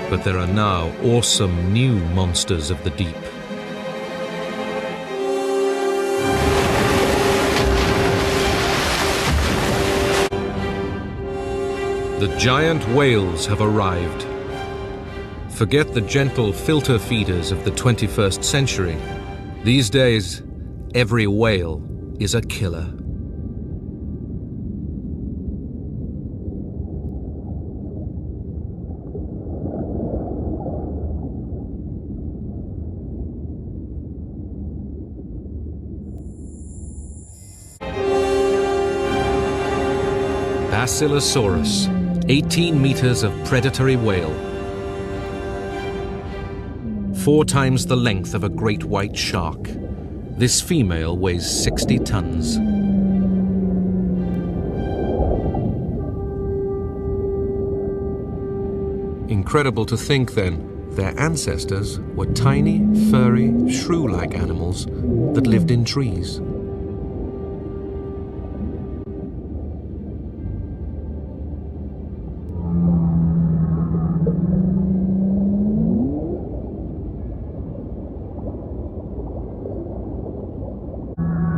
But there are now awesome new monsters of the deep. The giant whales have arrived. Forget the gentle filter feeders of the 21st century. These days, every whale is a killer. Basilosaurus, 18 meters of predatory whale. 4 times the length of a great white shark. This female weighs 60 tons. Incredible to think then, their ancestors were tiny, furry, shrew-like animals that lived in trees.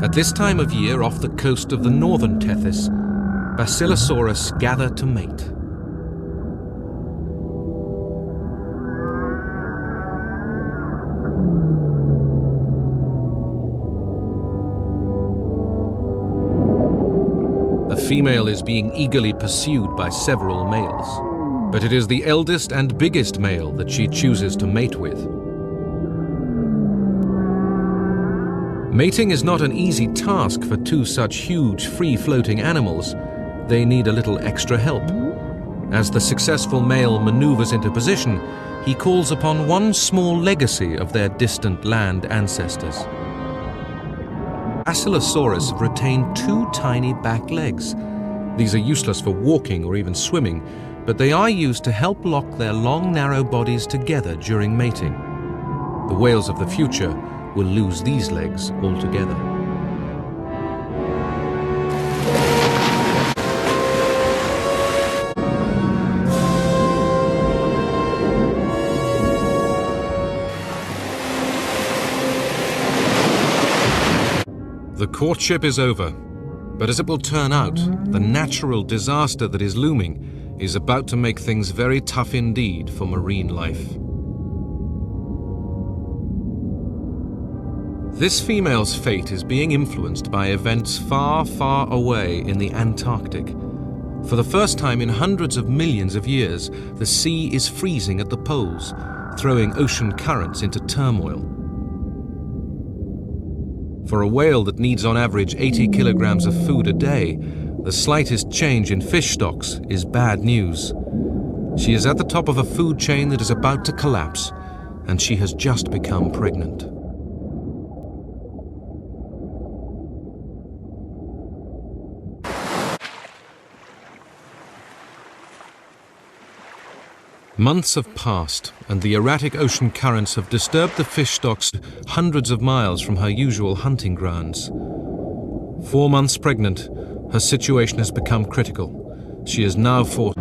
At this time of year off the coast of the northern Tethys, Basilosaurus gather to mate. The female is being eagerly pursued by several males, but it is the eldest and biggest male that she chooses to mate with. Mating is not an easy task for 2 such huge, free-floating animals. They need a little extra help. As the successful male maneuvers into position, he calls upon one small legacy of their distant land ancestors. Basilosaurus have retained 2 tiny back legs. These are useless for walking or even swimming, but they are used to help lock their long, narrow bodies together during mating. The whales of the future will lose these legs altogether. The courtship is over, but as it will turn out, the natural disaster that is looming is about to make things very tough indeed for marine life. This female's fate is being influenced by events far, far away in the Antarctic. For the first time in hundreds of millions of years, the sea is freezing at the poles, throwing ocean currents into turmoil. For a whale that needs on average 80 kilograms of food a day, the slightest change in fish stocks is bad news. She is at the top of a food chain that is about to collapse, and she has just become pregnant. Months have passed, and the erratic ocean currents have disturbed the fish stocks hundreds of miles from her usual hunting grounds. 4 months pregnant, her situation has become critical. She is now forced.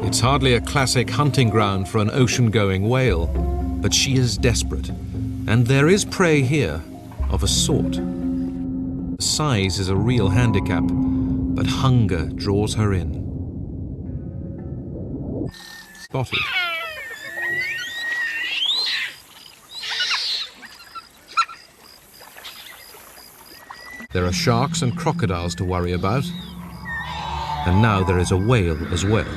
It's hardly a classic hunting ground for an ocean-going whale, but she is desperate, and there is prey here of a sort. Size is a real handicap, but hunger draws her in. Spotted. There are sharks and crocodiles to worry about, and now there is a whale as well.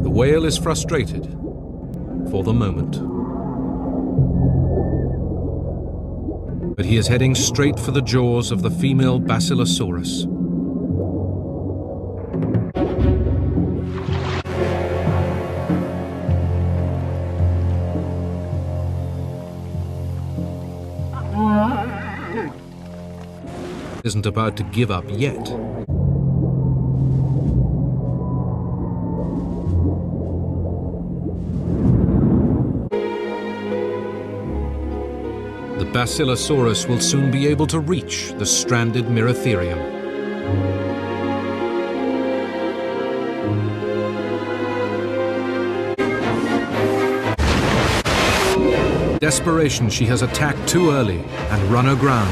The whale is frustrated for the moment. But he is heading straight for the jaws of the female Basilosaurus. Isn't about to give up yet. The Basilosaurus will soon be able to reach the stranded Merotherium. Desperation, she has attacked too early and run aground.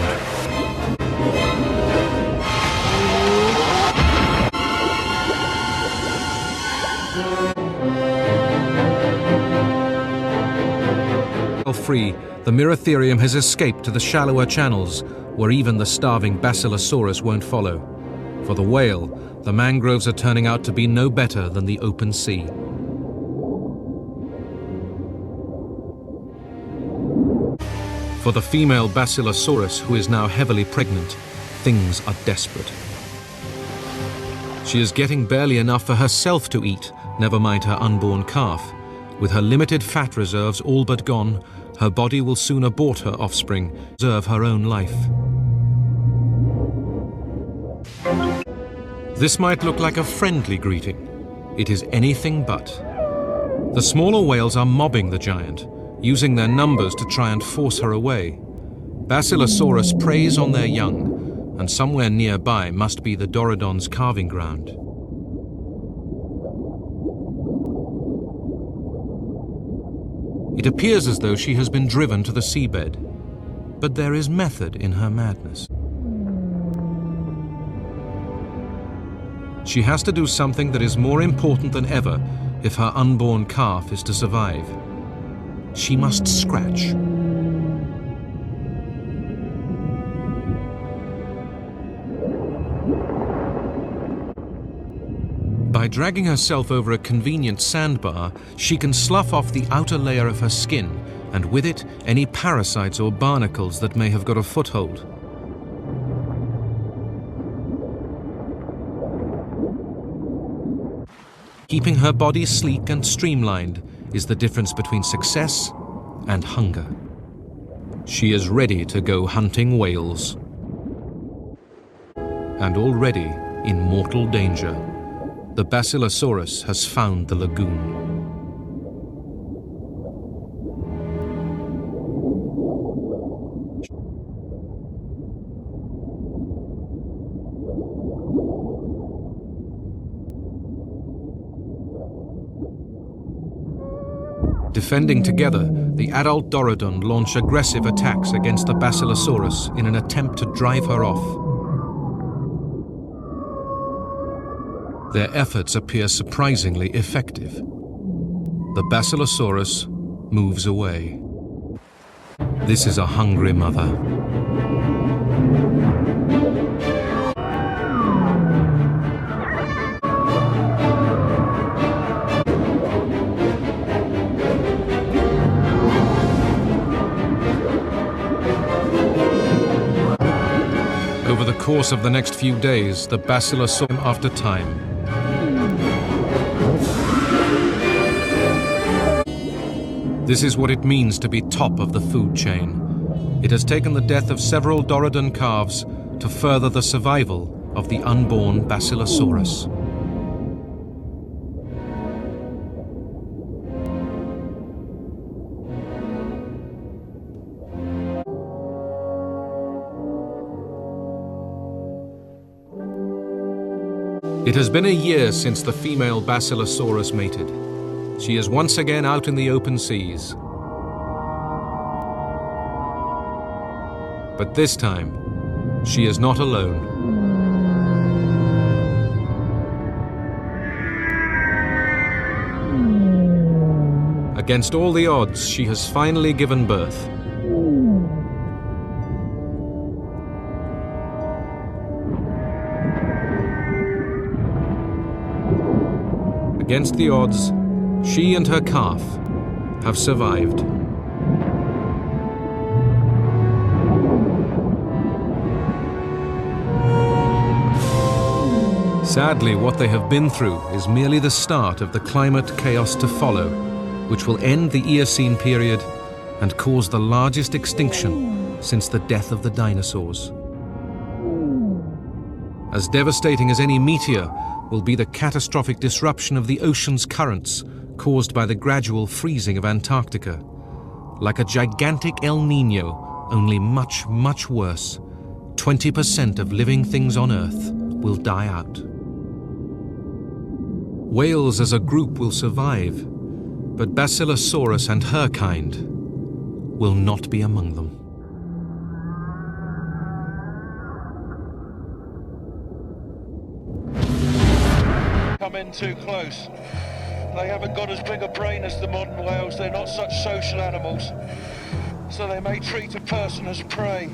Free, the Merotherium has escaped to the shallower channels where even the starving Basilosaurus won't follow. For the whale, the mangroves are turning out to be no better than the open sea. For the female Basilosaurus, who is now heavily pregnant, things are desperate. She is getting barely enough for herself to eat, never mind her unborn calf. With her limited fat reserves all but gone, her body will soon abort her offspring, preserve her own life. This might look like a friendly greeting. It is anything but. The smaller whales are mobbing the giant, using their numbers to try and force her away. Basilosaurus preys on their young, and somewhere nearby must be the Dorodon's calving ground. It appears as though she has been driven to the seabed, but there is method in her madness. She has to do something that is more important than ever if her unborn calf is to survive. She must scratch. By dragging herself over a convenient sandbar, she can slough off the outer layer of her skin, and with it, any parasites or barnacles that may have got a foothold. Keeping her body sleek and streamlined is the difference between success and hunger. She is ready to go hunting whales. And already in mortal danger. The Basilosaurus has found the lagoon. Defending together, the adult Dorodon launch aggressive attacks against the Basilosaurus in an attempt to drive her off. Their efforts appear surprisingly effective. The Basilosaurus moves away. This is a hungry mother. Over the course of the next few days, the Basilosaurus after time. This is what it means to be top of the food chain. It has taken the death of several Dorodon calves to further the survival of the unborn Basilosaurus. It has been a year since the female Basilosaurus mated. She is once again out in the open seas. But this time, she is not alone. Against all the odds, she has finally given birth. Against the odds, she and her calf have survived. Sadly, what they have been through is merely the start of the climate chaos to follow, which will end the Eocene period and cause the largest extinction since the death of the dinosaurs. As devastating as any meteor will be the catastrophic disruption of the ocean's currents caused by the gradual freezing of Antarctica. Like a gigantic El Niño, only much, much worse. 20% of living things on Earth will die out. Whales as a group will survive, but Basilosaurus and her kind will not be among them. Come in too close. They haven't got as big a brain as the modern whales. They're not such social animals, so they may treat a person as prey.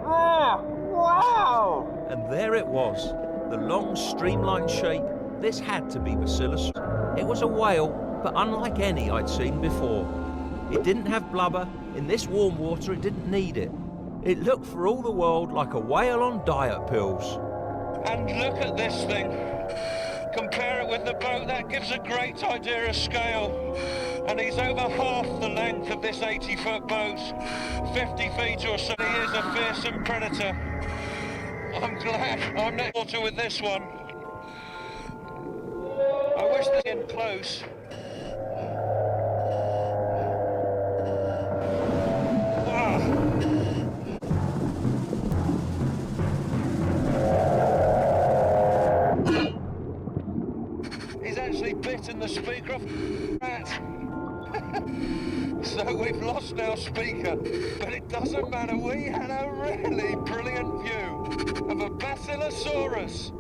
Wow! And there it was, the long streamlined shape. This had to be Basilosaurus. It was a whale, but unlike any I'd seen before. It didn't have blubber. In this warm water, it didn't need it. It looked for all the world like a whale on diet pills. And look at this thing. Compare it with the boat, that gives a great idea of scale. And he's over half the length of this 80-foot boat. 50 feet or so. He is a fearsome predator. I'm glad I'm next water with this one. I wish they were in close. He's actually bitten the speaker off that. So we've lost our speaker, but it doesn't matter. We had a really brilliant view of a Basilosaurus.